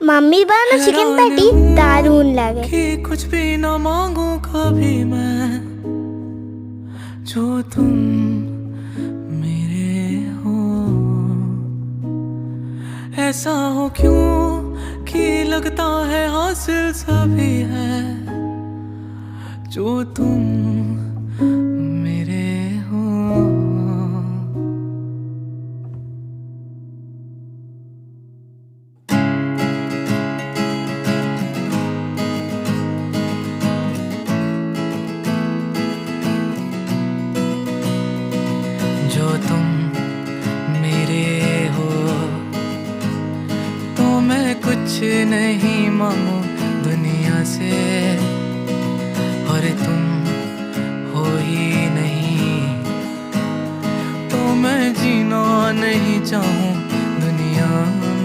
Mummy बना chicken patty दारून लगे कि कुछ भी ना मांगू कभी मैं, जो तुम मेरे हो। ऐसा हो क्यों कि लगता है हासिल सभी है, जो तुम मेरे हो। जो तुम मेरे हो, तो मैं कुछ नहीं मांगू दुनिया से, और तुम हो ही नहीं तो मैं जीना नहीं चाहूँ